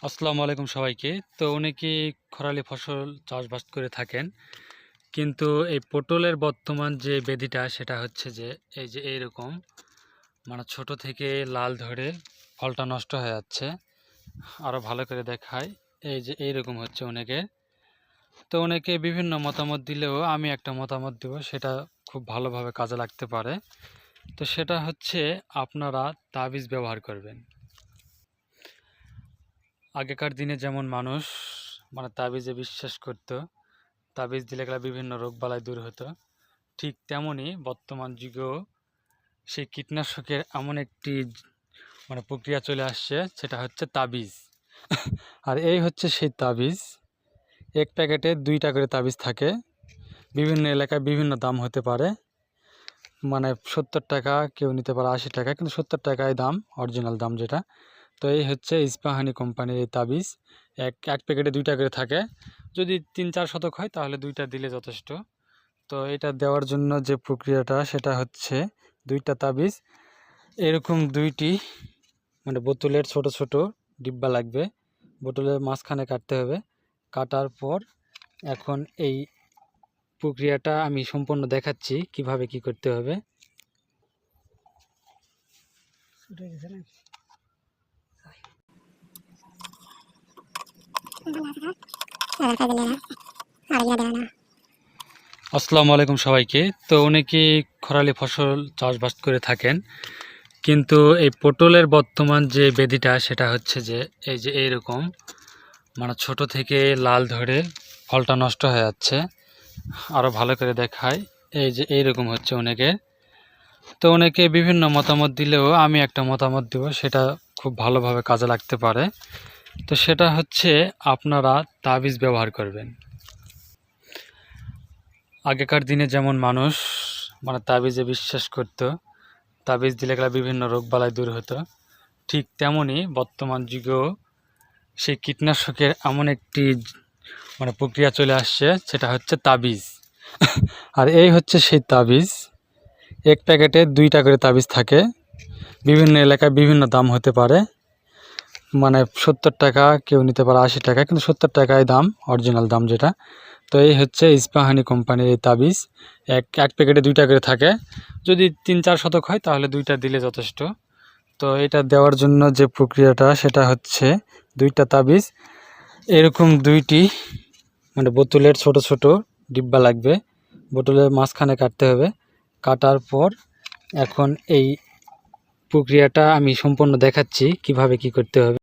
আসসালামু আলাইকুম সবাইকে। তো অনেকেই খরালি ফসল চাষবাস করে থাকেন। কিন্তু এই পটলের বর্তমান যে ব্যাধিটা সেটা হচ্ছে যে এই যে এইরকম মানে ছোট থেকে লাল ধরে ফলটা নষ্ট হয়ে যাচ্ছে। আরো ভালো করে দেখাই, এই যে এইরকম হচ্ছে অনেকের। তো অনেকে বিভিন্ন মতামত দিলেও আমি একটা মতামত দেব, সেটা খুব ভালোভাবে কাজে লাগতে পারে। তো সেটা হচ্ছে আপনারা তাবিজ ব্যবহার করবেন। আগেকার দিনে যেমন মানুষ মানে তাবিজে বিশ্বাস করত, তাবিজ দিলে গেলে বিভিন্ন রোগবালাই দূর হতো, ঠিক তেমনি বর্তমান যুগেও সেই কীটনাশকের এমন একটি মানে প্রক্রিয়া চলে আসছে, সেটা হচ্ছে তাবিজ। আর এই হচ্ছে সেই তাবিজ। এক প্যাকেটে 2টা করে তাবিজ থাকে। বিভিন্ন এলাকায় বিভিন্ন দাম হতে পারে, মানে 70 টাকা, কেউ নিতে পারে 80 টাকা, কিন্তু 70 টাকায় দাম, অরিজিনাল দাম যেটা। তো এই হচ্ছে ইস্পাহানি কোম্পানির এই তাবিজ। এক এক প্যাকেটে 2টা করে থাকে। যদি 3-4 শতক হয় তাহলে 2টা দিলে যথেষ্ট। তো এটা দেওয়ার জন্য যে প্রক্রিয়াটা সেটা হচ্ছে 2টা তাবিজ এরকম 2টি মানে বোতলের ছোট ছোট ডিব্বা লাগবে। বোতলের মাঝখানে কাটতে হবে। কাটার পর এখন এই প্রক্রিয়াটা আমি সম্পূর্ণ দেখাচ্ছি কিভাবে কি করতে হবে। আসসালামু আলাইকুম সবাইকে। তো অনেকেই খরালি ফসল চাষবাস করে থাকেন। কিন্তু এই পটলের বর্তমান যে ব্যাধিটা সেটা হচ্ছে যে এই যে এইরকম মানে ছোট থেকে লাল ধরে ফলটা নষ্ট হয়ে যাচ্ছে। আরো ভালো করে দেখাই, এই যে এইরকম হচ্ছে অনেকের। তো অনেকে বিভিন্ন মতামত দিলেও আমি একটা মতামত দেব, সেটা খুব ভালোভাবে কাজে লাগতে পারে। তো সেটা হচ্ছে আপনারা তাবিজ ব্যবহার করবেন। আগেকার দিনে যেমন মানুষ মানে তাবিজে বিশ্বাস করত, তাবিজ দিলে গেলে বিভিন্ন রোগবালাই দূর হতো, ঠিক তেমনি বর্তমান যুগেও সেই কীটনাশকের এমন একটি মানে প্রক্রিয়া চলে আসছে, সেটা হচ্ছে তাবিজ। আর এই হচ্ছে সেই তাবিজ। এক প্যাকেটে 2টা করে তাবিজ থাকে। বিভিন্ন এলাকায় বিভিন্ন দাম হতে পারে, মানে 70 টাকা, কেউ নিতে পারে 80 টাকা, কিন্তু 70 টাকায় দাম, অরিজিনাল দাম যেটা। তো এই হচ্ছে ইস্পাহানি কোম্পানির এই তাবিজ। এক প্যাকেটে 2টা করে থাকে। যদি 3-4 শতক হয় তাহলে 2টা দিলে যথেষ্ট। তো এটা দেওয়ার জন্য যে প্রক্রিয়াটা সেটা হচ্ছে 2টা তাবিজ এরকম 2টি মানে বোতলের ছোট ছোট ডিব্বা লাগবে। বোতলের মাঝখানে কাটতে হবে। কাটার পর এখন এই প্রক্রিয়াটা আমি সম্পূর্ণ দেখাচ্ছি কিভাবে কি করতে হবে।